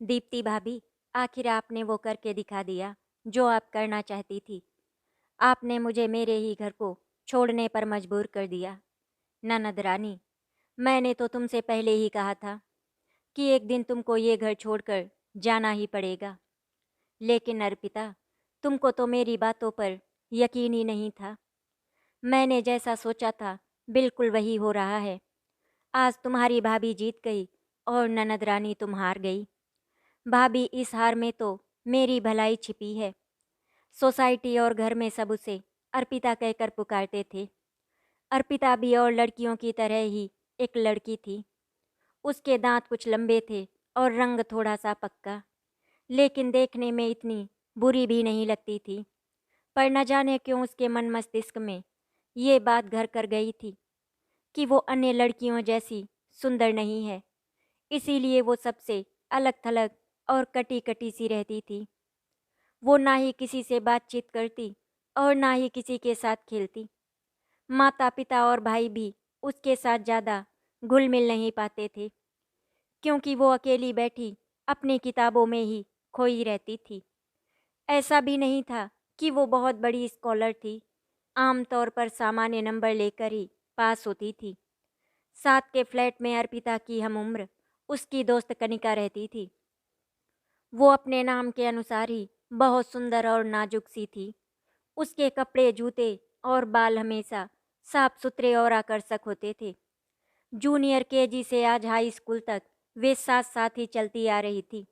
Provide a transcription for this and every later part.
दीप्ति भाभी, आखिर आपने वो करके दिखा दिया जो आप करना चाहती थी। आपने मुझे मेरे ही घर को छोड़ने पर मजबूर कर दिया। ननद रानी, मैंने तो तुमसे पहले ही कहा था कि एक दिन तुमको ये घर छोड़कर जाना ही पड़ेगा। लेकिन अर्पिता, तुमको तो मेरी बातों पर यकीन ही नहीं था। मैंने जैसा सोचा था बिल्कुल वही हो रहा है। आज तुम्हारी भाभी जीत गई और ननद रानी तुम हार गई। भाभी, इस हार में तो मेरी भलाई छिपी है। सोसाइटी और घर में सब उसे अर्पिता कहकर पुकारते थे। अर्पिता भी और लड़कियों की तरह ही एक लड़की थी। उसके दांत कुछ लंबे थे और रंग थोड़ा सा पक्का, लेकिन देखने में इतनी बुरी भी नहीं लगती थी। पर न जाने क्यों उसके मन मस्तिष्क में ये बात घर कर गई थी कि वो अन्य लड़कियों जैसी सुंदर नहीं है। इसीलिए वो सबसे अलग थलग और कटी कटी सी रहती थी। वो ना ही किसी से बातचीत करती और ना ही किसी के साथ खेलती। माता पिता और भाई भी उसके साथ ज़्यादा घुल मिल नहीं पाते थे, क्योंकि वो अकेली बैठी अपनी किताबों में ही खोई रहती थी। ऐसा भी नहीं था कि वो बहुत बड़ी स्कॉलर थी। आमतौर पर सामान्य नंबर लेकर ही पास होती थी। साथ के फ्लैट में अर्पिता की हम उम्र उसकी दोस्त कनिका रहती थी। वो अपने नाम के अनुसार ही बहुत सुंदर और नाजुक सी थी। उसके कपड़े, जूते और बाल हमेशा साफ सुथरे और आकर्षक होते थे। जूनियर केजी से आज हाई स्कूल तक वे साथ साथ ही चलती आ रही थी।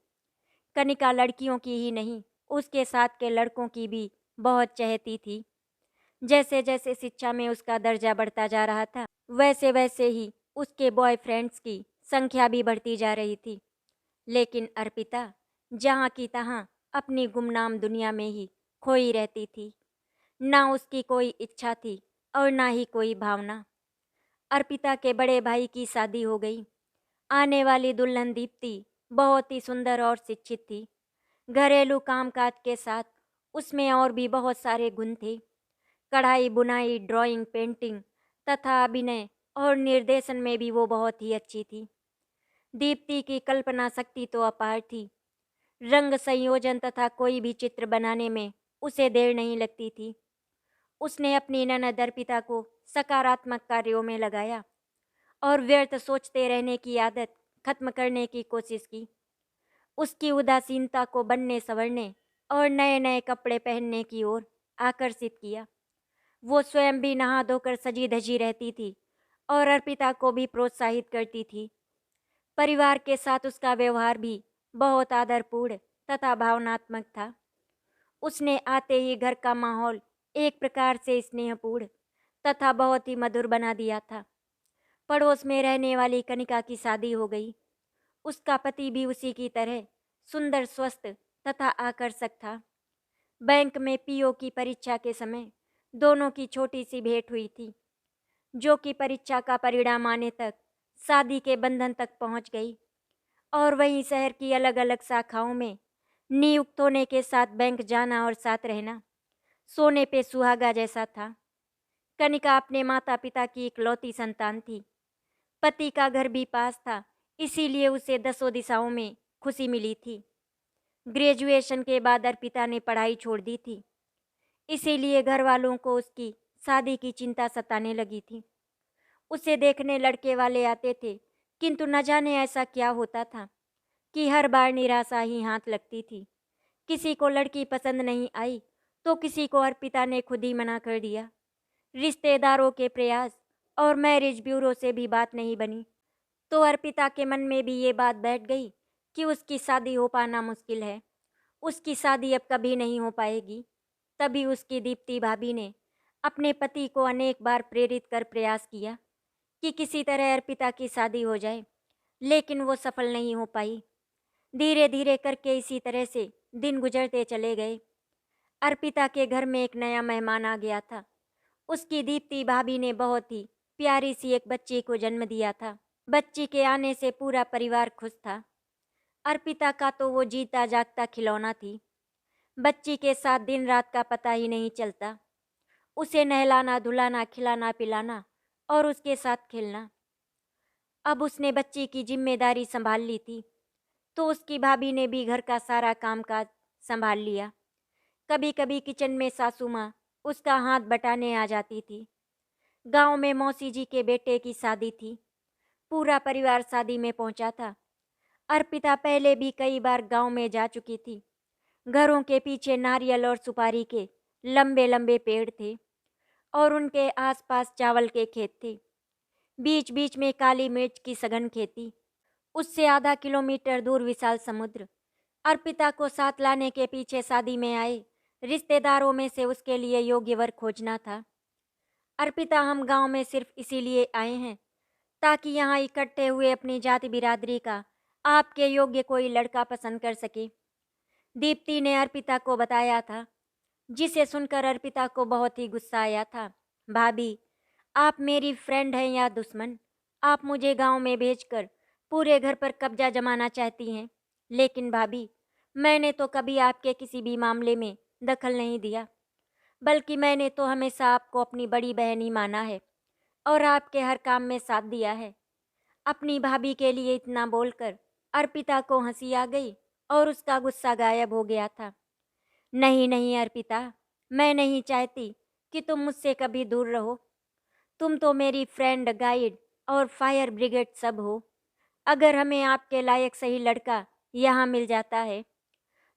कनिका लड़कियों की ही नहीं, उसके साथ के लड़कों की भी बहुत चहेती थी। जैसे जैसे शिक्षा में उसका दर्जा बढ़ता जा रहा था, वैसे वैसे ही उसके बॉयफ्रेंड्स की संख्या भी बढ़ती जा रही थी। लेकिन अर्पिता जहाँ की तहाँ अपनी गुमनाम दुनिया में ही खोई रहती थी। ना उसकी कोई इच्छा थी और ना ही कोई भावना। अर्पिता के बड़े भाई की शादी हो गई। आने वाली दुल्हन दीप्ति बहुत ही सुंदर और शिक्षित थी। घरेलू कामकाज के साथ उसमें और भी बहुत सारे गुण थे। कढ़ाई, बुनाई, ड्राइंग, पेंटिंग तथा अभिनय और निर्देशन में भी वो बहुत ही अच्छी थी। दीप्ति की कल्पना शक्ति तो अपार थी। रंग संयोजन तथा कोई भी चित्र बनाने में उसे देर नहीं लगती थी। उसने अपनी ननद अर्पिता को सकारात्मक कार्यों में लगाया और व्यर्थ सोचते रहने की आदत खत्म करने की कोशिश की। उसकी उदासीनता को बनने संवरने और नए नए कपड़े पहनने की ओर आकर्षित किया। वो स्वयं भी नहा धोकर सजी धजी रहती थी और अर्पिता को भी प्रोत्साहित करती थी। परिवार के साथ उसका व्यवहार भी बहुत आदरपूर्ण तथा भावनात्मक था। उसने आते ही घर का माहौल एक प्रकार से स्नेहपूर्ण तथा बहुत ही मधुर बना दिया था। पड़ोस में रहने वाली कनिका की शादी हो गई। उसका पति भी उसी की तरह सुंदर, स्वस्थ तथा आकर्षक था। बैंक में पीओ की परीक्षा के समय दोनों की छोटी सी भेंट हुई थी, जो कि परीक्षा का परिणाम आने तक शादी के बंधन तक पहुंच गई। और वहीं शहर की अलग अलग शाखाओं में नियुक्त होने के साथ बैंक जाना और साथ रहना सोने पे सुहागा जैसा था। कनिका अपने माता पिता की इकलौती संतान थी। पति का घर भी पास था, इसीलिए उसे दसों दिशाओं में खुशी मिली थी। ग्रेजुएशन के बाद अर्पिता ने पढ़ाई छोड़ दी थी, इसीलिए घर वालों को उसकी शादी की चिंता सताने लगी थी। उसे देखने लड़के वाले आते थे, किंतु न जाने ऐसा क्या होता था कि हर बार निराशा ही हाथ लगती थी। किसी को लड़की पसंद नहीं आई तो किसी को अर्पिता ने खुद ही मना कर दिया। रिश्तेदारों के प्रयास और मैरिज ब्यूरो से भी बात नहीं बनी, तो अर्पिता के मन में भी ये बात बैठ गई कि उसकी शादी हो पाना मुश्किल है। उसकी शादी अब कभी नहीं हो पाएगी। तभी उसकी दीप्ति भाभी ने अपने पति को अनेक बार प्रेरित कर प्रयास किया कि किसी तरह अर्पिता की शादी हो जाए, लेकिन वो सफल नहीं हो पाई। धीरे धीरे करके इसी तरह से दिन गुजरते चले गए। अर्पिता के घर में एक नया मेहमान आ गया था। उसकी दीप्ति भाभी ने बहुत ही प्यारी सी एक बच्ची को जन्म दिया था। बच्ची के आने से पूरा परिवार खुश था। अर्पिता का तो वो जीता जागता खिलौना थी। बच्ची के साथ दिन रात का पता ही नहीं चलता। उसे नहलाना, धुलाना, खिलाना पिलाना और उसके साथ खेलना। अब उसने बच्ची की जिम्मेदारी संभाल ली थी। तो उसकी भाभी ने भी घर का सारा कामकाज संभाल लिया। कभी कभी किचन में सासू माँ उसका हाथ बटाने आ जाती थी। गांव में मौसी जी के बेटे की शादी थी। पूरा परिवार शादी में पहुंचा था। अर्पिता पहले भी कई बार गांव में जा चुकी थी। घरों के पीछे नारियल और सुपारी के लंबे लंबे पेड़ थे और उनके आसपास चावल के खेत थे। बीच बीच में काली मिर्च की सघन खेती। उससे आधा किलोमीटर दूर विशाल समुद्र। अर्पिता को साथ लाने के पीछे शादी में आए रिश्तेदारों में से उसके लिए योग्य वर खोजना था। अर्पिता, हम गांव में सिर्फ इसीलिए आए हैं ताकि यहाँ इकट्ठे हुए अपनी जाति बिरादरी का आपके योग्य कोई लड़का पसंद कर सके, दीप्ति ने अर्पिता को बताया था। जिसे सुनकर अर्पिता को बहुत ही गुस्सा आया था। भाभी, आप मेरी फ्रेंड हैं या दुश्मन? आप मुझे गांव में भेजकर पूरे घर पर कब्जा जमाना चाहती हैं। लेकिन भाभी, मैंने तो कभी आपके किसी भी मामले में दखल नहीं दिया, बल्कि मैंने तो हमेशा आपको अपनी बड़ी बहन ही माना है और आपके हर काम में साथ दिया है। अपनी भाभी के लिए इतना बोलकर अर्पिता को हंसी आ गई और उसका गुस्सा गायब हो गया था। नहीं नहीं अर्पिता, मैं नहीं चाहती कि तुम मुझसे कभी दूर रहो। तुम तो मेरी फ्रेंड, गाइड और फायर ब्रिगेड सब हो। अगर हमें आपके लायक सही लड़का यहाँ मिल जाता है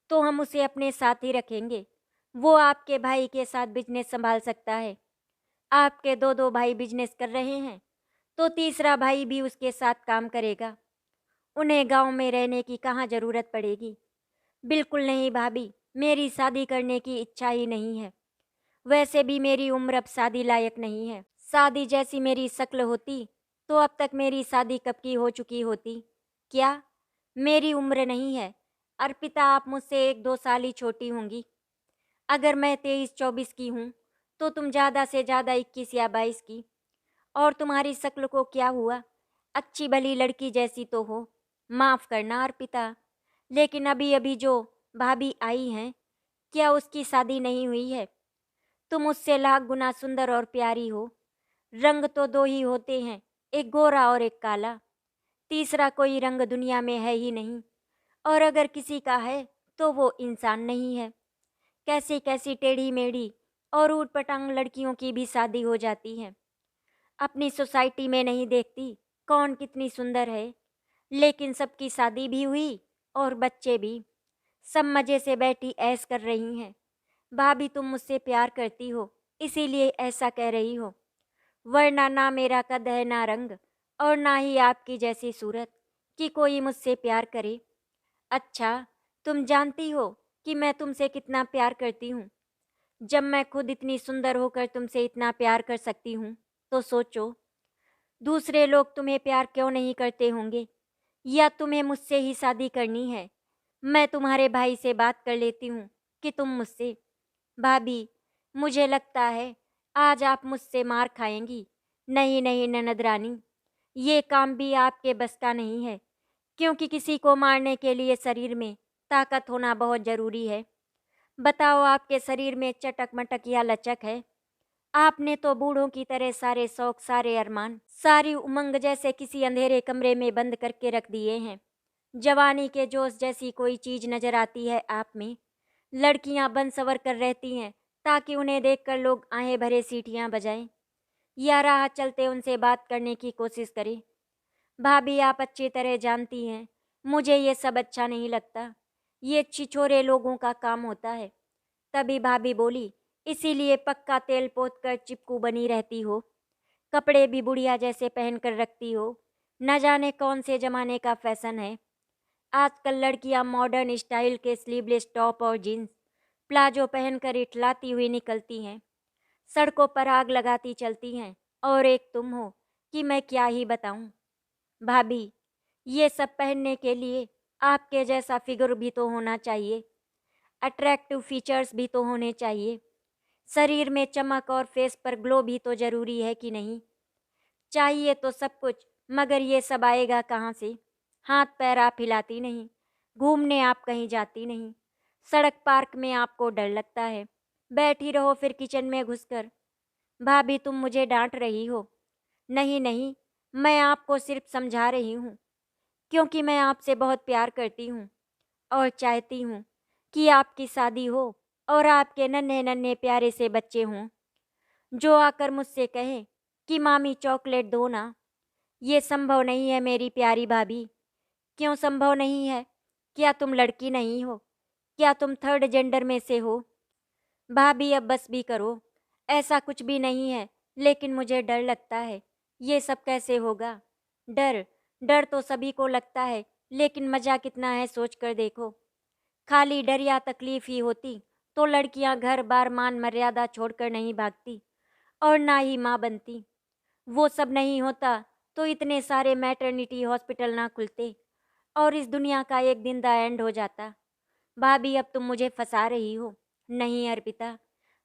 तो हम उसे अपने साथ ही रखेंगे। वो आपके भाई के साथ बिजनेस संभाल सकता है। आपके दो दो भाई बिजनेस कर रहे हैं तो तीसरा भाई भी उसके साथ काम करेगा। उन्हें गांव में रहने की कहाँ ज़रूरत पड़ेगी। बिल्कुल नहीं भाभी, मेरी शादी करने की इच्छा ही नहीं है। वैसे भी मेरी उम्र अब शादी लायक नहीं है। शादी जैसी मेरी शक्ल होती तो अब तक मेरी शादी कब की हो चुकी होती। क्या मेरी उम्र नहीं है? अर्पिता, आप मुझसे 1-2 साल ही छोटी होंगी। अगर मैं 23-24 की हूँ तो तुम ज़्यादा से ज़्यादा 21 या 22 की। और तुम्हारी शक्ल को क्या हुआ? अच्छी भली लड़की जैसी तो हो। माफ़ करना अर्पिता, लेकिन अभी अभी जो भाभी आई हैं, क्या उसकी शादी नहीं हुई है? तुम उससे लाख गुना सुंदर और प्यारी हो। रंग तो दो ही होते हैं, एक गोरा और एक काला। तीसरा कोई रंग दुनिया में है ही नहीं। और अगर किसी का है तो वो इंसान नहीं है। कैसी कैसी टेढ़ी मेढ़ी और ऊट पटांग लड़कियों की भी शादी हो जाती है। अपनी सोसाइटी में नहीं देखती कौन कितनी सुंदर है, लेकिन सबकी शादी भी हुई और बच्चे भी। सब मज़े से बैठी ऐश कर रही हैं। भाभी, तुम मुझसे प्यार करती हो इसीलिए ऐसा कह रही हो, वरना ना मेरा कद है ना रंग और ना ही आपकी जैसी सूरत कि कोई मुझसे प्यार करे। अच्छा, तुम जानती हो कि मैं तुमसे कितना प्यार करती हूँ। जब मैं खुद इतनी सुंदर होकर तुमसे इतना प्यार कर सकती हूँ तो सोचो, दूसरे लोग तुम्हें प्यार क्यों नहीं करते होंगे? या तुम्हें मुझसे ही शादी करनी है? मैं तुम्हारे भाई से बात कर लेती हूँ कि तुम मुझसे। भाभी, मुझे लगता है आज आप मुझसे मार खाएंगी। नहीं नहीं ननद रानी, ये काम भी आपके बस का नहीं है, क्योंकि किसी को मारने के लिए शरीर में ताकत होना बहुत ज़रूरी है। बताओ, आपके शरीर में चटक मटक या लचक है? आपने तो बूढ़ों की तरह सारे शौक, सारे अरमान, सारी उमंग जैसे किसी अंधेरे कमरे में बंद करके रख दिए हैं। जवानी के जोश जैसी कोई चीज़ नजर आती है आप में? लड़कियां बन सवर कर रहती हैं ताकि उन्हें देखकर लोग आहें भरे सीटियां बजाएं या राह चलते उनसे बात करने की कोशिश करें। भाभी, आप अच्छी तरह जानती हैं मुझे ये सब अच्छा नहीं लगता। ये छिछोरे लोगों का काम होता है। तभी भाभी बोली, इसीलिए पक्का तेल पोत कर चिपकू बनी रहती हो। कपड़े भी बुढ़िया जैसे पहन कर रखती हो। न जाने कौन से जमाने का फैशन है। आजकल लड़कियां मॉडर्न स्टाइल के स्लीवलेस टॉप और जीन्स प्लाजो पहनकर इठलाती हुई निकलती हैं। सड़कों पर आग लगाती चलती हैं। और एक तुम हो कि मैं क्या ही बताऊं। भाभी, ये सब पहनने के लिए आपके जैसा फिगर भी तो होना चाहिए। अट्रैक्टिव फीचर्स भी तो होने चाहिए। शरीर में चमक और फेस पर ग्लो भी तो ज़रूरी है कि नहीं? चाहिए तो सब कुछ, मगर ये सब आएगा कहाँ से? हाथ पैर आप हिलाती नहीं, घूमने आप कहीं जाती नहीं, सड़क पार्क में आपको डर लगता है, बैठी रहो फिर किचन में घुसकर। भाभी, तुम मुझे डांट रही हो? नहीं नहीं, मैं आपको सिर्फ समझा रही हूँ क्योंकि मैं आपसे बहुत प्यार करती हूँ और चाहती हूँ कि आपकी शादी हो और आपके नन्हे नन्हे प्यारे से बच्चे हों, जो आकर मुझसे कहें कि मामी चॉकलेट दो ना। ये संभव नहीं है मेरी प्यारी भाभी। क्यों संभव नहीं है? क्या तुम लड़की नहीं हो? क्या तुम थर्ड जेंडर में से हो? भाभी अब बस भी करो। ऐसा कुछ भी नहीं है, लेकिन मुझे डर लगता है। ये सब कैसे होगा? डर, डर तो सभी को लगता है, लेकिन मज़ा कितना है सोच कर देखो। खाली डर या तकलीफ ही होती तो लड़कियां घर बार मान मर्यादा छोड़कर नहीं भागती और ना ही माँ बनती। वो सब नहीं होता तो इतने सारे मैटरनिटी हॉस्पिटल ना खुलते और इस दुनिया का एक दिन द एंड हो जाता। भाभी अब तुम मुझे फंसा रही हो। नहीं अर्पिता,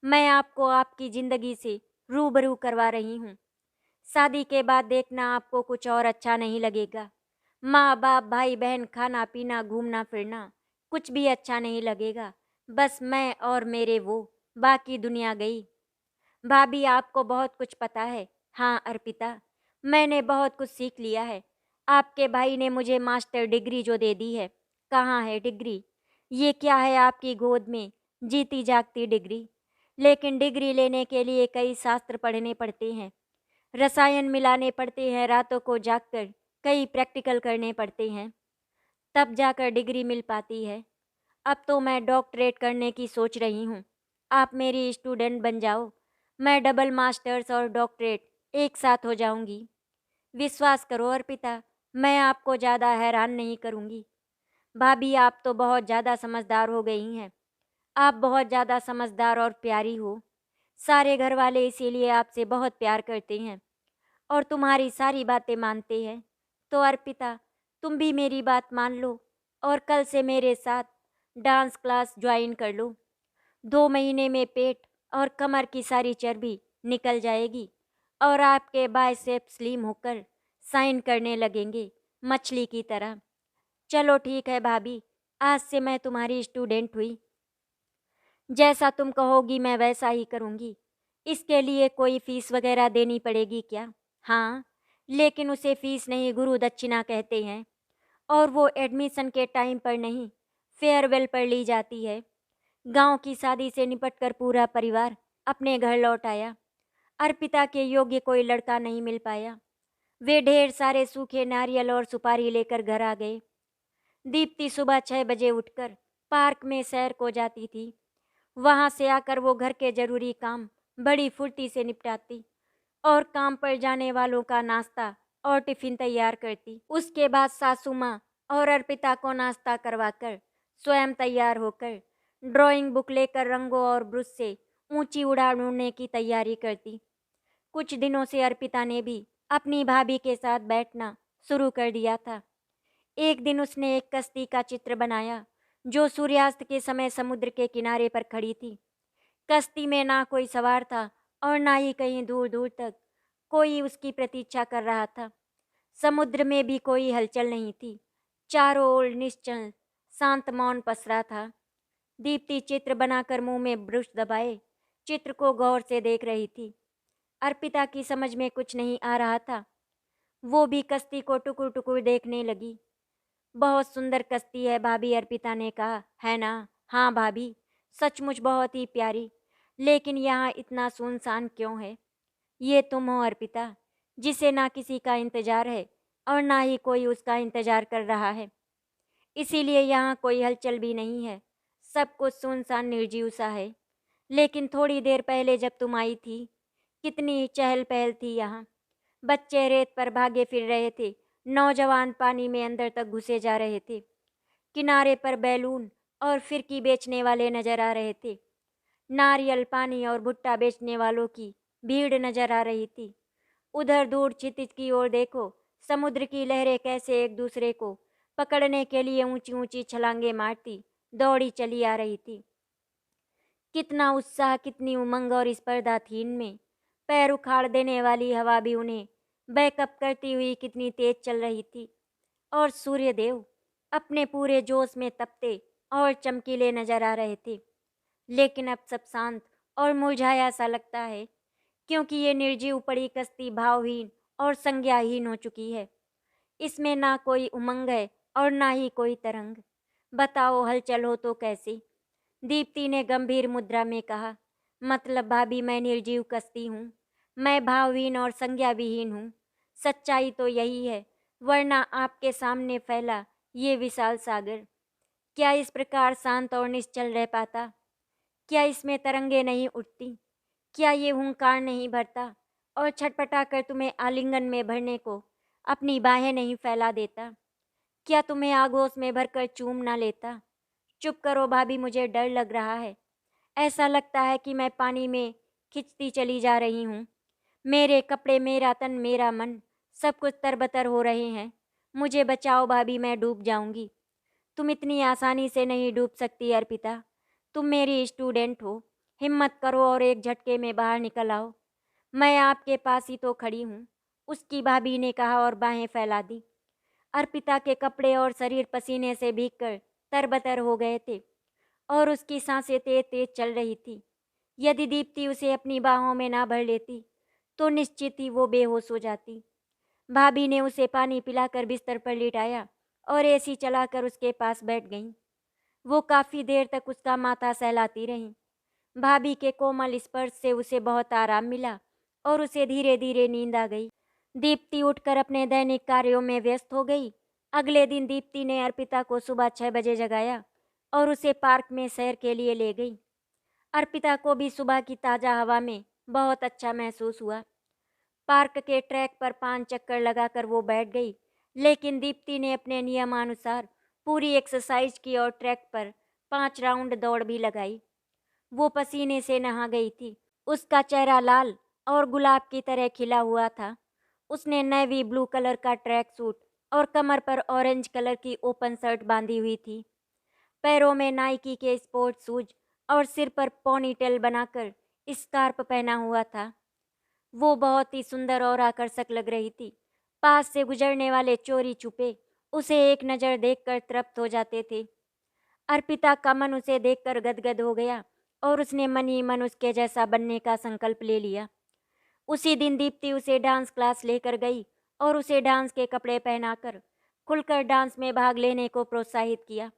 मैं आपको आपकी ज़िंदगी से रूबरू करवा रही हूँ। शादी के बाद देखना आपको कुछ और अच्छा नहीं लगेगा। माँ बाप भाई बहन खाना पीना घूमना फिरना कुछ भी अच्छा नहीं लगेगा। बस मैं और मेरे वो, बाकी दुनिया गई। भाभी आपको बहुत कुछ पता है। हाँ अर्पिता, मैंने बहुत कुछ सीख लिया है। आपके भाई ने मुझे मास्टर डिग्री जो दे दी है, कहाँ है डिग्री? ये क्या है आपकी गोद में जीती जागती डिग्री? लेकिन डिग्री लेने के लिए कई शास्त्र पढ़ने पड़ते हैं, रसायन मिलाने पड़ते हैं, रातों को जागकर कई प्रैक्टिकल करने पड़ते हैं, तब जाकर डिग्री मिल पाती है। अब तो मैं डॉक्टरेट करने की सोच रही हूँ। आप मेरी स्टूडेंट बन जाओ, मैं डबल मास्टर्स और डॉक्टरेट एक साथ हो जाऊंगी। विश्वास करो अर्पिता, मैं आपको ज़्यादा हैरान नहीं करूंगी। भाभी आप तो बहुत ज़्यादा समझदार हो गई हैं। आप बहुत ज़्यादा समझदार और प्यारी हो। सारे घर वाले इसीलिए आपसे बहुत प्यार करते हैं और तुम्हारी सारी बातें मानते हैं। तो अर्पिता, तुम भी मेरी बात मान लो और कल से मेरे साथ डांस क्लास ज्वाइन कर लो। 2 महीने में पेट और कमर की सारी चर्बी निकल जाएगी और आपके बाइसेप स्लिम होकर साइन करने लगेंगे मछली की तरह। चलो ठीक है भाभी, आज से मैं तुम्हारी स्टूडेंट हुई। जैसा तुम कहोगी मैं वैसा ही करूँगी। इसके लिए कोई फीस वगैरह देनी पड़ेगी क्या? हाँ, लेकिन उसे फीस नहीं गुरु दक्षिणा कहते हैं और वो एडमिशन के टाइम पर नहीं, फेयरवेल पर ली जाती है। गांव की शादी से निपटकर पूरा परिवार अपने घर लौट आया। अर्पिता के योग्य कोई लड़का नहीं मिल पाया। वे ढेर सारे सूखे नारियल और सुपारी लेकर घर आ गए। दीप्ति सुबह 6 बजे उठकर पार्क में सैर को जाती थी। वहां से आकर वो घर के जरूरी काम बड़ी फुर्ती से निपटाती और काम पर जाने वालों का नाश्ता और टिफिन तैयार करती। उसके बाद सासू माँ और अर्पिता को नाश्ता करवाकर स्वयं तैयार होकर ड्राइंग बुक लेकर रंगों और ब्रश से ऊंची उड़ान उड़ने की तैयारी करती। कुछ दिनों से अर्पिता ने भी अपनी भाभी के साथ बैठना शुरू कर दिया था। एक दिन उसने एक कश्ती का चित्र बनाया जो सूर्यास्त के समय समुद्र के किनारे पर खड़ी थी। कश्ती में ना कोई सवार था और ना ही कहीं दूर दूर तक कोई उसकी प्रतीक्षा कर रहा था। समुद्र में भी कोई हलचल नहीं थी। चारों ओर निश्चल शांत मौन पसरा था। दीप्ति चित्र बनाकर मुंह में ब्रश दबाए चित्र को गौर से देख रही थी। अर्पिता की समझ में कुछ नहीं आ रहा था। वो भी कश्ती को टुकुर टुकुर देखने लगी। बहुत सुंदर कश्ती है भाभी, अर्पिता ने कहा। है ना? हाँ भाभी, सचमुच बहुत ही प्यारी। लेकिन यहाँ इतना सुनसान क्यों है? ये तुम हो अर्पिता, जिसे ना किसी का इंतजार है और ना ही कोई उसका इंतजार कर रहा है। इसीलिए यहाँ कोई हलचल भी नहीं है। सब कुछ सुनसान निर्जीव सा है। लेकिन थोड़ी देर पहले जब तुम आई थी, कितनी चहल पहल थी यहाँ। बच्चे रेत पर भागे फिर रहे थे, नौजवान पानी में अंदर तक घुसे जा रहे थे। किनारे पर बैलून और फिरकी बेचने वाले नजर आ रहे थे। नारियल पानी और भुट्टा बेचने वालों की भीड़ नजर आ रही थी। उधर दूर क्षितिज की ओर देखो, समुद्र की लहरें कैसे एक दूसरे को पकड़ने के लिए ऊंची ऊंची छलांगे मारती दौड़ी चली आ रही थी। कितना उत्साह, कितनी उमंग और स्पर्धा थी इनमें। पैर उखाड़ देने वाली हवा भी उन्हें बैकअप करती हुई कितनी तेज चल रही थी। और सूर्यदेव अपने पूरे जोश में तपते और चमकीले नजर आ रहे थे। लेकिन अब सब शांत और मुरझाया सा लगता है, क्योंकि ये निर्जीव पड़ी कश्ती भावहीन और संज्ञाहीन हो चुकी है। इसमें ना कोई उमंग है और ना ही कोई तरंग। बताओ हलचल हो तो कैसी? दीप्ति ने गंभीर मुद्रा में कहा। मतलब भाभी, मैं निर्जीव कश्ती हूँ। मैं भावहीन और संज्ञा विहीन हूँ। सच्चाई तो यही है, वरना आपके सामने फैला ये विशाल सागर क्या इस प्रकार शांत और निश्चल रह पाता? क्या इसमें तरंगे नहीं उठती? क्या ये हुंकार नहीं भरता और छटपटा कर तुम्हें आलिंगन में भरने को अपनी बाहें नहीं फैला देता? क्या तुम्हें आगोश में भरकर चूम ना लेता? चुप करो भाभी, मुझे डर लग रहा है। ऐसा लगता है कि मैं पानी में खिंचती चली जा रही हूँ। मेरे कपड़े, मेरा तन, मेरा मन, सब कुछ तरबतर हो रहे हैं। मुझे बचाओ भाभी, मैं डूब जाऊंगी। तुम इतनी आसानी से नहीं डूब सकती अर्पिता। तुम मेरी स्टूडेंट हो। हिम्मत करो और एक झटके में बाहर निकल आओ। मैं आपके पास ही तो खड़ी हूँ, उसकी भाभी ने कहा और बाहें फैला दी। अर्पिता के कपड़े और शरीर पसीने से भीगकर तरबतर हो गए थे और उसकी सांसें तेज तेज चल रही थी। यदि दीप्ति उसे अपनी बाहों में ना भर लेती तो निश्चित ही वो बेहोश हो जाती। भाभी ने उसे पानी पिलाकर बिस्तर पर लिटाया और एसी चलाकर उसके पास बैठ गईं। वो काफ़ी देर तक उसका माथा सहलाती रहीं। भाभी के कोमल स्पर्श से उसे बहुत आराम मिला और उसे धीरे धीरे नींद आ गई। दीप्ति उठकर अपने दैनिक कार्यों में व्यस्त हो गई। अगले दिन दीप्ति ने अर्पिता को सुबह 6 बजे जगाया और उसे पार्क में सैर के लिए ले गई। अर्पिता को भी सुबह की ताज़ा हवा में बहुत अच्छा महसूस हुआ। पार्क के ट्रैक पर 5 चक्कर लगाकर वो बैठ गई, लेकिन दीप्ति ने अपने नियमानुसार पूरी एक्सरसाइज की और ट्रैक पर 5 राउंड दौड़ भी लगाई। वो पसीने से नहा गई थी। उसका चेहरा लाल और गुलाब की तरह खिला हुआ था। उसने नेवी ब्लू कलर का ट्रैक सूट और कमर पर ऑरेंज कलर की ओपन शर्ट बांधी हुई थी। पैरों में नाइकी के स्पोर्ट्स शूज और सिर पर पोनीटेल बनाकर स्कार्फ पहना हुआ था। वो बहुत ही सुंदर और आकर्षक लग रही थी। पास से गुजरने वाले चोरी छुपे उसे एक नज़र देखकर तृप्त हो जाते थे। अर्पिता का मन उसे देखकर गदगद हो गया और उसने मन ही मन उसके जैसा बनने का संकल्प ले लिया। उसी दिन दीप्ति उसे डांस क्लास लेकर गई और उसे डांस के कपड़े पहनाकर खुलकर डांस में भाग लेने को प्रोत्साहित किया।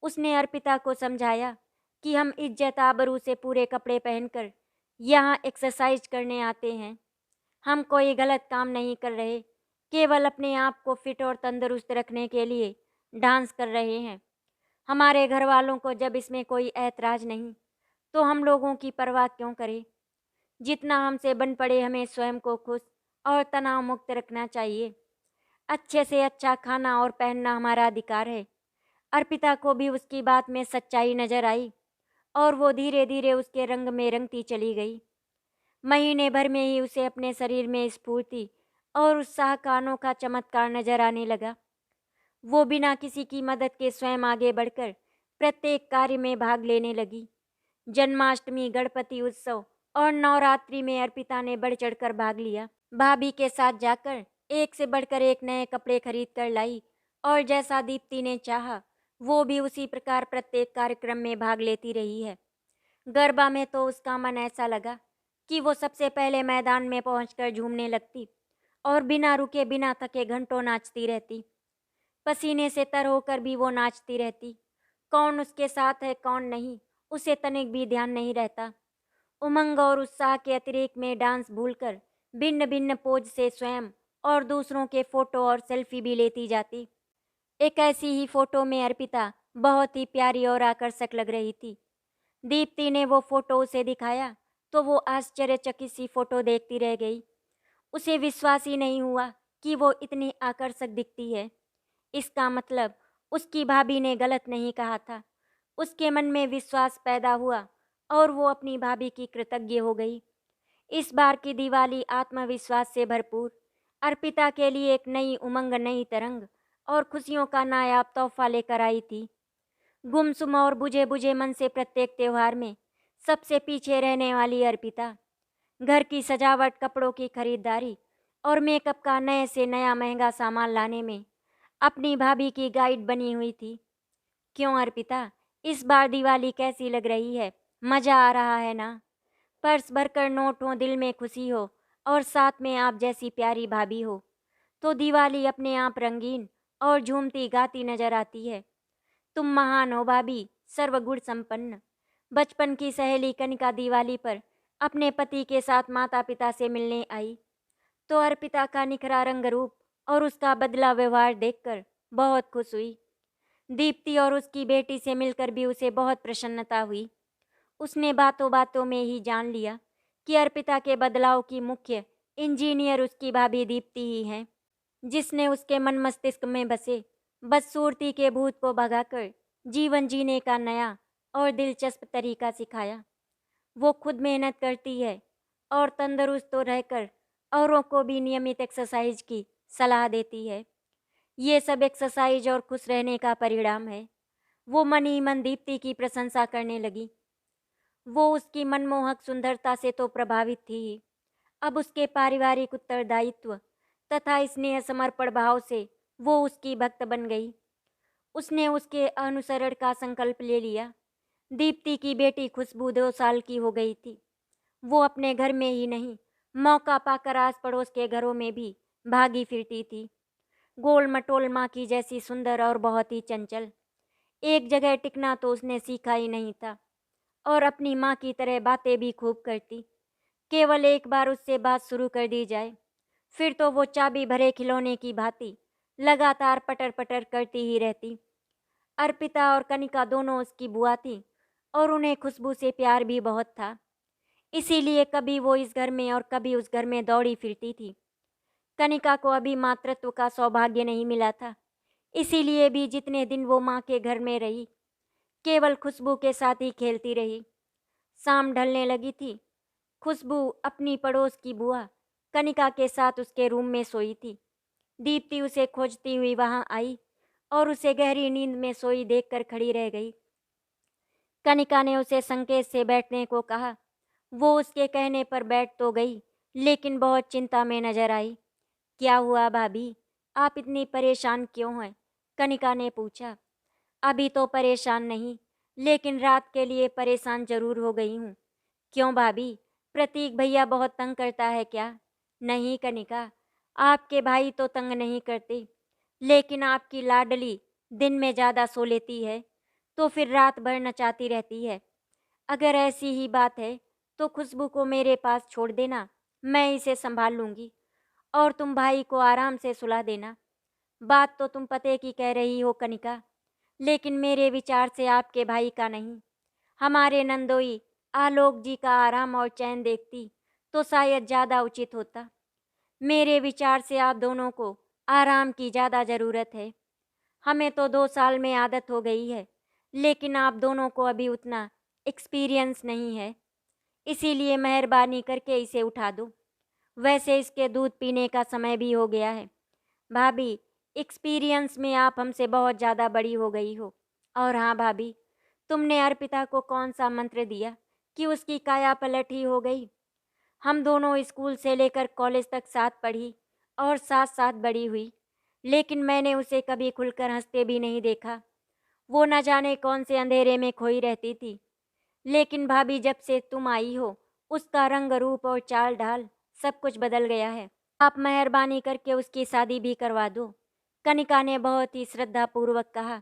उसने अर्पिता को समझाया कि हम इज्जत आबरू से पूरे कपड़े पहनकर यहाँ एक्सरसाइज करने आते हैं। हम कोई गलत काम नहीं कर रहे, केवल अपने आप को फिट और तंदुरुस्त रखने के लिए डांस कर रहे हैं। हमारे घर वालों को जब इसमें कोई ऐतराज़ नहीं, तो हम लोगों की परवाह क्यों करें? जितना हमसे बन पड़े हमें स्वयं को खुश और तनाव मुक्त रखना चाहिए। अच्छे से अच्छा खाना और पहनना हमारा अधिकार है। अर्पिता को भी उसकी बात में सच्चाई नजर आई और वो धीरे धीरे उसके रंग में रंगती चली गई। महीने भर में ही उसे अपने शरीर में स्फूर्ति और उत्साह का अनोखा चमत्कार नजर आने लगा। वो बिना किसी की मदद के स्वयं आगे बढ़कर प्रत्येक कार्य में भाग लेने लगी। जन्माष्टमी, गणपति उत्सव और नवरात्रि में अर्पिता ने बढ़ चढ़कर भाग लिया। भाभी के साथ जाकर एक से बढ़कर एक नए कपड़े खरीद कर लाई और जैसा दीप्ति ने चाहा वो भी उसी प्रकार प्रत्येक कार्यक्रम में भाग लेती रही है। गरबा में तो उसका मन ऐसा लगा कि वो सबसे पहले मैदान में पहुंचकर झूमने लगती और बिना रुके बिना थके घंटों नाचती रहती। पसीने से तर होकर भी वो नाचती रहती। कौन उसके साथ है कौन नहीं, उसे तनिक भी ध्यान नहीं रहता। उमंग और उत्साह के अतिरेक में डांस भूलकर भिन्न भिन्न पोज से स्वयं और दूसरों के फोटो और सेल्फी भी लेती जाती। एक ऐसी ही फोटो में अर्पिता बहुत ही प्यारी और आकर्षक लग रही थी। दीप्ति ने वो फोटो उसे दिखाया तो वो आश्चर्यचकित सी फोटो देखती रह गई। उसे विश्वास ही नहीं हुआ कि वो इतनी आकर्षक दिखती है। इसका मतलब उसकी भाभी ने गलत नहीं कहा था। उसके मन में विश्वास पैदा हुआ और वो अपनी भाभी की कृतज्ञ हो गई। इस बार की दिवाली आत्मविश्वास से भरपूर, अर्पिता के लिए एक नई उमंग, नई तरंग और खुशियों का नायाब तोहफा लेकर आई थी। गुमसुम और बुझे बुझे मन से प्रत्येक त्योहार में सबसे पीछे रहने वाली अर्पिता घर की सजावट, कपड़ों की खरीदारी और मेकअप का नए से नया महंगा सामान लाने में अपनी भाभी की गाइड बनी हुई थी। क्यों अर्पिता, इस बार दिवाली कैसी लग रही है? मज़ा आ रहा है ना? पर्स भरकर नोट हो, दिल में खुशी हो और साथ में आप जैसी प्यारी भाभी हो तो दिवाली अपने आप रंगीन और झूमती गाती नजर आती है। तुम महान हो भाभी, सर्वगुण संपन्न। बचपन की सहेली कनिका दिवाली पर अपने पति के साथ माता पिता से मिलने आई तो अर्पिता का निखरा रंग रूप और उसका बदला व्यवहार देखकर बहुत खुश हुई। दीप्ति और उसकी बेटी से मिलकर भी उसे बहुत प्रसन्नता हुई। उसने बातों बातों में ही जान लिया कि अर्पिता के बदलाव की मुख्य इंजीनियर उसकी भाभी दीप्ति ही हैं, जिसने उसके मन मस्तिष्क में बसे बदसूरती के भूत को भगाकर जीवन जीने का नया और दिलचस्प तरीका सिखाया। वो खुद मेहनत करती है और तंदुरुस्त तो रहकर औरों को भी नियमित एक्सरसाइज की सलाह देती है। ये सब एक्सरसाइज और खुश रहने का परिणाम है। वो मन ही मन दीप्ति की प्रशंसा करने लगी। वो उसकी मनमोहक सुंदरता से तो प्रभावित थी ही, अब उसके पारिवारिक उत्तरदायित्व तथा स्नेह समर्पण भाव से वो उसकी भक्त बन गई। उसने उसके अनुसरण का संकल्प ले लिया। दीप्ति की बेटी खुशबू 2 साल की हो गई थी। वो अपने घर में ही नहीं, मौका पाकर आस पड़ोस के घरों में भी भागी फिरती थी। गोल मटोल माँ की जैसी सुंदर और बहुत ही चंचल। एक जगह टिकना तो उसने सीखा ही नहीं था और अपनी माँ की तरह बातें भी खूब करती। केवल एक बार उससे बात शुरू कर दी जाए फिर तो वो चाबी भरे खिलौने की भांति लगातार पटर पटर करती ही रहती। अर्पिता और कनिका दोनों उसकी बुआ थी और उन्हें खुशबू से प्यार भी बहुत था। इसीलिए कभी वो इस घर में और कभी उस घर में दौड़ी फिरती थी। कनिका को अभी मातृत्व का सौभाग्य नहीं मिला था, इसीलिए भी जितने दिन वो माँ के घर में रही केवल खुशबू के साथ ही खेलती रही। शाम ढलने लगी थी। खुशबू अपनी पड़ोस की बुआ कनिका के साथ उसके रूम में सोई थी। दीप्ति उसे खोजती हुई वहां आई और उसे गहरी नींद में सोई देखकर खड़ी रह गई। कनिका ने उसे संकेत से बैठने को कहा। वो उसके कहने पर बैठ तो गई, लेकिन बहुत चिंता में नजर आई। क्या हुआ भाभी, आप इतनी परेशान क्यों हैं? कनिका ने पूछा। अभी तो परेशान नहीं, लेकिन रात के लिए परेशान जरूर हो गई हूँ। क्यों भाभी, प्रतीक भैया बहुत तंग करता है क्या? नहीं कनिका, आपके भाई तो तंग नहीं करते, लेकिन आपकी लाडली दिन में ज़्यादा सो लेती है तो फिर रात भर नचाती रहती है। अगर ऐसी ही बात है तो खुशबू को मेरे पास छोड़ देना, मैं इसे संभाल लूँगी और तुम भाई को आराम से सुला देना। बात तो तुम पते की कह रही हो कनिका, लेकिन मेरे विचार से आपके भाई का नहीं, हमारे नंदोई आलोक जी का आराम और चैन देखती तो शायद ज़्यादा उचित होता। मेरे विचार से आप दोनों को आराम की ज़्यादा ज़रूरत है। हमें तो 2 साल में आदत हो गई है, लेकिन आप दोनों को अभी उतना एक्सपीरियंस नहीं है, इसीलिए मेहरबानी करके इसे उठा दो। वैसे इसके दूध पीने का समय भी हो गया है। भाभी, एक्सपीरियंस में आप हमसे बहुत ज़्यादा बड़ी हो गई हो। और हाँ भाभी, तुमने अर्पिता को कौन सा मंत्र दिया कि उसकी काया पलट ही हो गई? हम दोनों स्कूल से लेकर कॉलेज तक साथ पढ़ी और साथ साथ बड़ी हुई, लेकिन मैंने उसे कभी खुलकर हंसते भी नहीं देखा। वो न जाने कौन से अंधेरे में खोई रहती थी। लेकिन भाभी, जब से तुम आई हो उसका रंग रूप और चाल ढाल सब कुछ बदल गया है। आप मेहरबानी करके उसकी शादी भी करवा दो। कनिका ने बहुत ही श्रद्धापूर्वक कहा।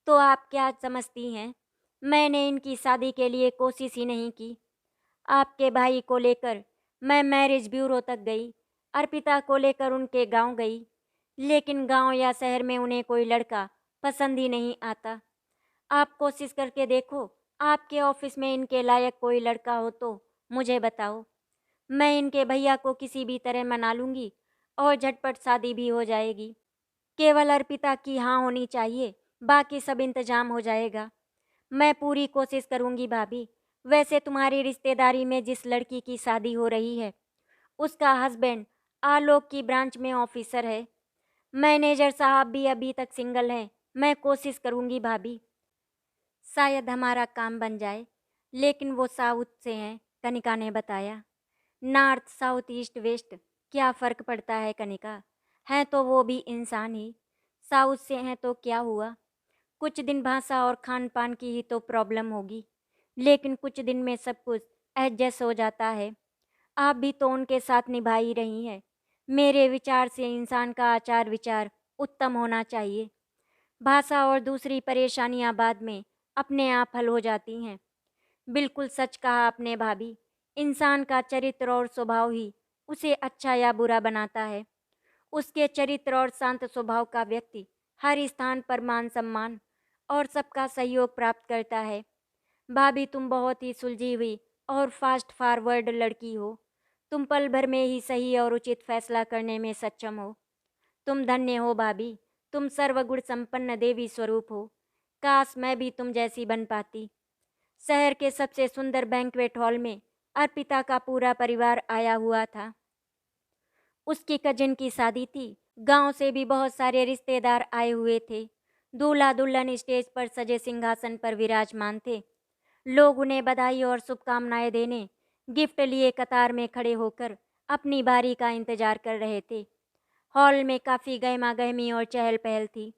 तो आप क्या समझती हैं, मैंने इनकी शादी के लिए कोशिश ही नहीं की। आपके भाई को लेकर मैं मैरिज ब्यूरो तक गई, अर्पिता को लेकर उनके गांव गई, लेकिन गांव या शहर में उन्हें कोई लड़का पसंद ही नहीं आता। आप कोशिश करके देखो, आपके ऑफिस में इनके लायक कोई लड़का हो तो मुझे बताओ। मैं इनके भैया को किसी भी तरह मना लूँगी और झटपट शादी भी हो जाएगी। केवल अर्पिता की हाँ होनी चाहिए, बाकी सब इंतजाम हो जाएगा। मैं पूरी कोशिश करूँगी भाभी। वैसे तुम्हारी रिश्तेदारी में जिस लड़की की शादी हो रही है, उसका हस्बैंड आलोक की ब्रांच में ऑफिसर है। मैनेजर साहब भी अभी तक सिंगल हैं। मैं कोशिश करूँगी भाभी, शायद हमारा काम बन जाए। लेकिन वो साउथ से हैं, कनिका ने बताया। नॉर्थ साउथ ईस्ट वेस्ट क्या फ़र्क पड़ता है कनिका, हैं तो वो भी इंसान ही। साउथ से हैं तो क्या हुआ, कुछ दिन भाषा और खान पान की ही तो प्रॉब्लम होगी, लेकिन कुछ दिन में सब कुछ एडजस्ट हो जाता है। आप भी तो उनके साथ निभा ही रही हैं, मेरे विचार से इंसान का आचार विचार उत्तम होना चाहिए। भाषा और दूसरी परेशानियां बाद में अपने आप हल हो जाती हैं। बिल्कुल सच कहा आपने भाभी। इंसान का चरित्र और स्वभाव ही उसे अच्छा या बुरा बनाता है। उसके चरित्र और शांत स्वभाव का व्यक्ति हर स्थान पर मान सम्मान और सबका सहयोग प्राप्त करता है। भाभी तुम बहुत ही सुलझी हुई और फास्ट फॉरवर्ड लड़की हो। तुम पल भर में ही सही और उचित फैसला करने में सक्षम हो। तुम धन्य हो भाभी। तुम सर्वगुण संपन्न देवी स्वरूप हो। काश मैं भी तुम जैसी बन पाती। शहर के सबसे सुंदर बैंक्वेट हॉल में अर्पिता का पूरा परिवार आया हुआ था। उसकी कजिन की शादी थी। गांव से भी बहुत सारे रिश्तेदार आए हुए थे। दूल्हा दुल्हन स्टेज पर सजे सिंहासन पर विराजमान थे। लोग उन्हें बधाई और शुभकामनाएं देने गिफ्ट लिए कतार में खड़े होकर अपनी बारी का इंतजार कर रहे थे। हॉल में काफ़ी गहमा गहमी और चहल पहल थी।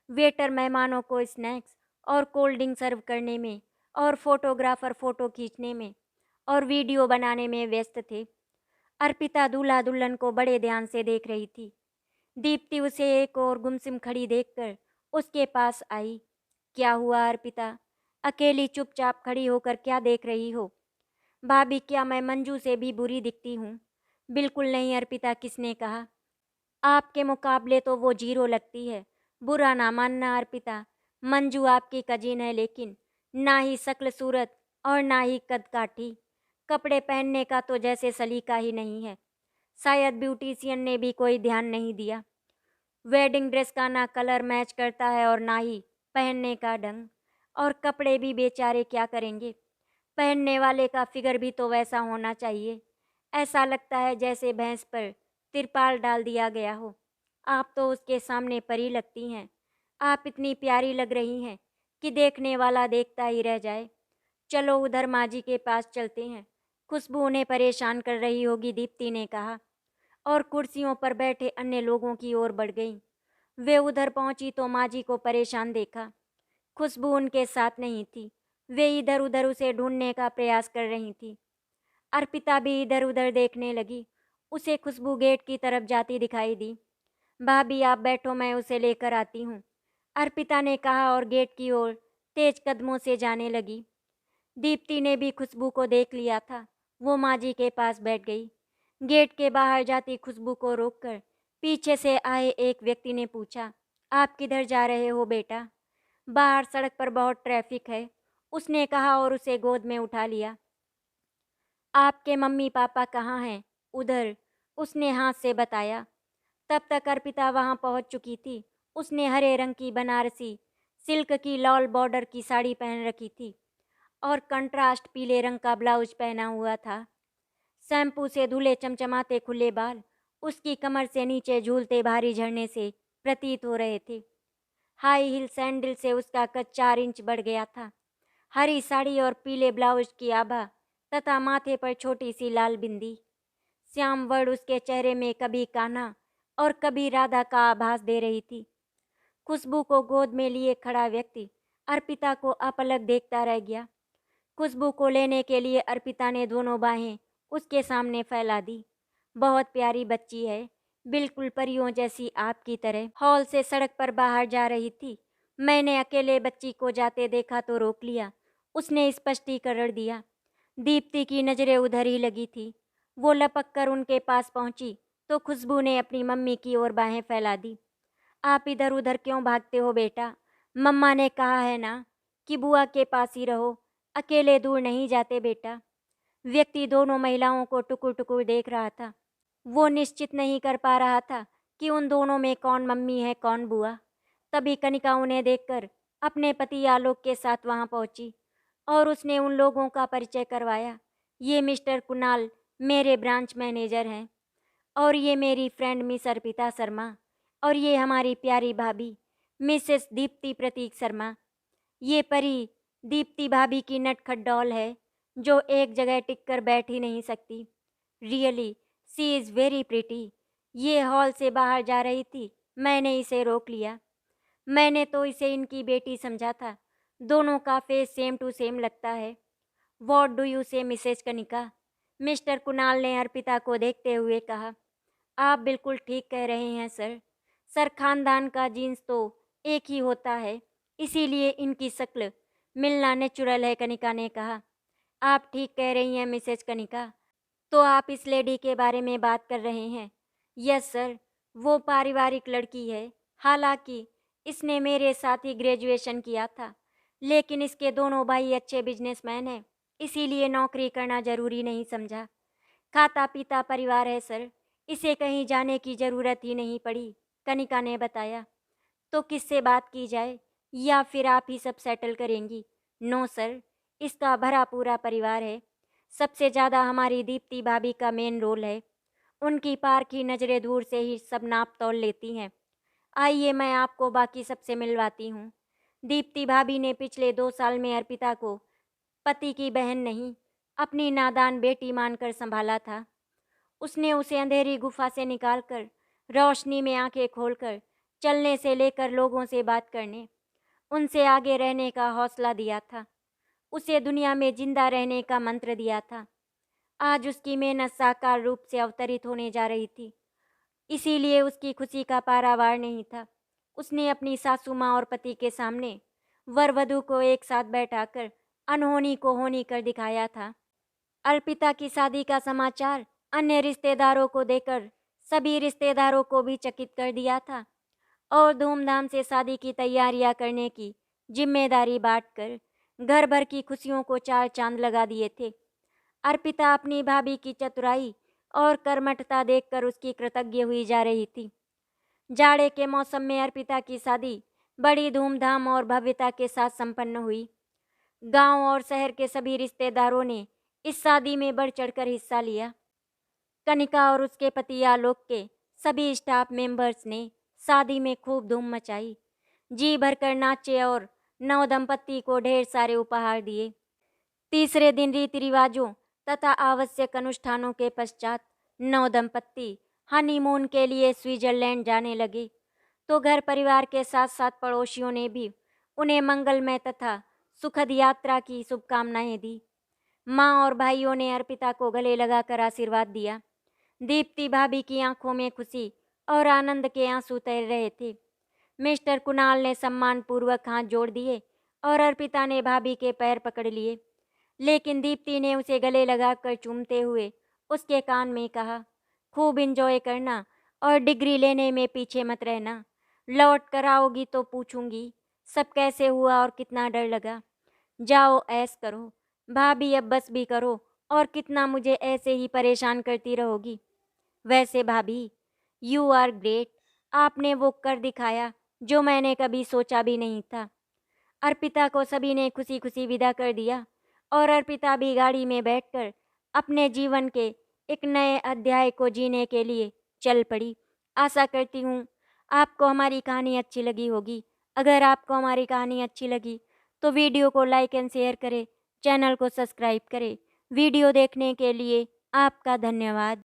वेटर मेहमानों को स्नैक्स और कोल्ड ड्रिंक सर्व करने में और फोटोग्राफर फोटो खींचने में और वीडियो बनाने में व्यस्त थे। अर्पिता दूल्हा दुल्हन को बड़े ध्यान से देख रही थी। दीप्ति उसे एक और गुमसुम खड़ी देखकर उसके पास आई। क्या हुआ अर्पिता? अकेली चुपचाप खड़ी होकर क्या देख रही हो? भाभी क्या मैं मंजू से भी बुरी दिखती हूँ? बिल्कुल नहीं अर्पिता, किसने कहा? आपके मुकाबले तो वो जीरो लगती है। बुरा ना मानना अर्पिता, मंजू आपकी कजिन है, लेकिन ना ही शक्ल सूरत और ना ही कद काठी। कपड़े पहनने का तो जैसे सलीका ही नहीं है। शायद ब्यूटिशियन ने भी कोई ध्यान नहीं दिया। वेडिंग ड्रेस का ना कलर मैच करता है और ना ही पहनने का ढंग। और कपड़े भी बेचारे क्या करेंगे? पहनने वाले का फिगर भी तो वैसा होना चाहिए। ऐसा लगता है जैसे भैंस पर तिरपाल डाल दिया गया हो। आप तो उसके सामने परी लगती हैं। आप इतनी प्यारी लग रही हैं कि देखने वाला देखता ही रह जाए। चलो उधर माँ जी के पास चलते हैं। खुशबू उन्हें परेशान कर रही होगी, दीप्ति ने कहा और कुर्सियों पर बैठे अन्य लोगों की ओर बढ़ गई। वे उधर पहुंची तो माँ जी को परेशान देखा। खुशबू उनके साथ नहीं थी। वे इधर उधर उसे ढूंढने का प्रयास कर रही थी। अर्पिता भी इधर उधर देखने लगी। उसे खुशबू गेट की तरफ जाती दिखाई दी। भाभी आप बैठो, मैं उसे लेकर आती हूँ, अर्पिता ने कहा और गेट की ओर तेज कदमों से जाने लगी। दीप्ति ने भी खुशबू को देख लिया था। वो माँ जी के पास बैठ गई। गेट के बाहर जाती खुशबू को रोककर पीछे से आए एक व्यक्ति ने पूछा, आप किधर जा रहे हो बेटा? बाहर सड़क पर बहुत ट्रैफिक है, उसने कहा और उसे गोद में उठा लिया। आपके मम्मी पापा कहाँ हैं? उधर, उसने हाथ से बताया। तब तक अर्पिता वहां पहुंच चुकी थी। उसने हरे रंग की बनारसी सिल्क की लॉल बॉर्डर की साड़ी पहन रखी थी और कंट्रास्ट पीले रंग का ब्लाउज पहना हुआ था। शैम्पू से धुले चमचमाते खुले बाल उसकी कमर से नीचे झूलते भारी झरने से प्रतीत हो रहे थे। हाई हील सैंडल से उसका कद 4 इंच बढ़ गया था। हरी साड़ी और पीले ब्लाउज की आभा तथा माथे पर छोटी सी लाल बिंदी, श्याम वर्ण उसके चेहरे में कभी कान्हा और कभी राधा का आभास दे रही थी। खुशबू को गोद में लिए खड़ा व्यक्ति अर्पिता को अपलक देखता रह गया। खुशबू को लेने के लिए अर्पिता ने दोनों बाहें उसके सामने फैला दी। बहुत प्यारी बच्ची है, बिल्कुल परियों जैसी आपकी तरह। हॉल से सड़क पर बाहर जा रही थी। मैंने अकेले बच्ची को जाते देखा तो रोक लिया, उसने स्पष्टीकरण दिया। दीप्ति की नज़रें उधर ही लगी थी। वो लपक कर उनके पास पहुंची तो खुशबू ने अपनी मम्मी की ओर बाहें फैला दी। आप इधर उधर क्यों भागते हो बेटा? मम्मा ने कहा है ना कि बुआ के पास ही रहो, अकेले दूर नहीं जाते बेटा। व्यक्ति दोनों महिलाओं को टुकुर टुकुर देख रहा था। वो निश्चित नहीं कर पा रहा था कि उन दोनों में कौन मम्मी है कौन बुआ। तभी कनिका उन्हें देखकर अपने पति आलोक के साथ वहां पहुंची और उसने उन लोगों का परिचय करवाया। ये मिस्टर कुणाल मेरे ब्रांच मैनेजर हैं और ये मेरी फ्रेंड मिस अर्पिता शर्मा और ये हमारी प्यारी भाभी मिसेस दीप्ति प्रतीक शर्मा। ये परी दीप्ति भाभी की नटखट डॉल है जो एक जगह टिक कर बैठ ही नहीं सकती। Really see is very pretty. ये हॉल से बाहर जा रही थी, मैंने इसे रोक लिया। मैंने तो इसे इनकी बेटी समझा था। दोनों का फेस सेम टू सेम लगता है। व्हाट डू यू से मिसेज कनिका? मिस्टर कुणाल ने अर्पिता को देखते हुए कहा। आप बिल्कुल ठीक कह रहे हैं सर। सर खानदान का जीन्स तो एक ही होता है, इसीलिए इनकी शक्ल मिलना नेचुरल है, कनिका ने कहा। आप ठीक कह रही हैं मिसेज कनिका। तो आप इस लेडी के बारे में बात कर रहे हैं? यस सर, वो पारिवारिक लड़की है। हालांकि इसने मेरे साथ ही ग्रेजुएशन किया था, लेकिन इसके दोनों भाई अच्छे बिजनेसमैन हैं, इसीलिए नौकरी करना जरूरी नहीं समझा। खाता पीता परिवार है सर, इसे कहीं जाने की ज़रूरत ही नहीं पड़ी, कनिका ने बताया। तो किससे बात की जाए, या फिर आप ही सब सेटल करेंगी? नो सर, इसका भरा पूरा परिवार है। सबसे ज़्यादा हमारी दीप्ति भाभी का मेन रोल है। उनकी पारखी नज़रें दूर से ही सब नाप तौल लेती हैं। आइए मैं आपको बाकी सबसे मिलवाती हूँ। दीप्ति भाभी ने पिछले 2 साल में अर्पिता को पति की बहन नहीं, अपनी नादान बेटी मानकर संभाला था। उसने उसे अंधेरी गुफा से निकालकर रोशनी में आंखें खोलकर चलने से लेकर लोगों से बात करने, उनसे आगे रहने का हौसला दिया था। उसे दुनिया में जिंदा रहने का मंत्र दिया था। आज उसकी मेहनत साकार रूप से अवतरित होने जा रही थी, इसीलिए उसकी खुशी का पारावार नहीं था। उसने अपनी सासू माँ और पति के सामने वर वधू को एक साथ बैठाकर अनहोनी को होनी कर दिखाया था। अर्पिता की शादी का समाचार अन्य रिश्तेदारों को देकर सभी रिश्तेदारों को भी चकित कर दिया था और धूमधाम से शादी की तैयारियां करने की जिम्मेदारी बांटकर घर भर की खुशियों को चार चांद लगा दिए थे। अर्पिता अपनी भाभी की चतुराई और कर्मठता देखकर उसकी कृतज्ञ हुई जा रही थी। जाड़े के मौसम में अर्पिता की शादी बड़ी धूमधाम और भव्यता के साथ संपन्न हुई। गांव और शहर के सभी रिश्तेदारों ने इस शादी में बढ़ चढ़कर हिस्सा लिया। कनिका और उसके पति आलोक के सभी स्टाफ मेंबर्स ने शादी में खूब धूम मचाई, जी भरकर नाचे और नव दंपत्ति को ढेर सारे उपहार दिए। तीसरे दिन रीति रिवाजों तथा आवश्यक अनुष्ठानों के पश्चात नव दंपत्ति हनीमून के लिए स्विट्जरलैंड जाने लगे, तो घर परिवार के साथ साथ पड़ोसियों ने भी उन्हें मंगलमय तथा सुखद यात्रा की शुभकामनाएं दी। माँ और भाइयों ने अर्पिता को गले लगाकर आशीर्वाद दिया। दीप्ति भाभी की आंखों में खुशी और आनंद के आंसू तैर रहे थे। मिस्टर कुणाल ने सम्मानपूर्वक हाथ जोड़ दिए और अर्पिता ने भाभी के पैर पकड़ लिए, लेकिन दीप्ति ने उसे गले लगाकर चूमते हुए उसके कान में कहा, खूब इंजॉय करना और डिग्री लेने में पीछे मत रहना। लौट कर आओगी तो पूछूंगी सब कैसे हुआ और कितना डर लगा। जाओ ऐश करो, भाभी अब बस भी करो, और कितना मुझे ऐसे ही परेशान करती रहोगी। वैसे भाभी, यू आर ग्रेट, आपने वो कर दिखाया जो मैंने कभी सोचा भी नहीं था। अर्पिता को सभी ने खुशी खुशी विदा कर दिया और अर्पिता भी गाड़ी में बैठकर अपने जीवन के एक नए अध्याय को जीने के लिए चल पड़ी। आशा करती हूँ आपको हमारी कहानी अच्छी लगी होगी। अगर आपको हमारी कहानी अच्छी लगी तो वीडियो को लाइक एंड शेयर करें, चैनल को सब्सक्राइब करें। वीडियो देखने के लिए आपका धन्यवाद।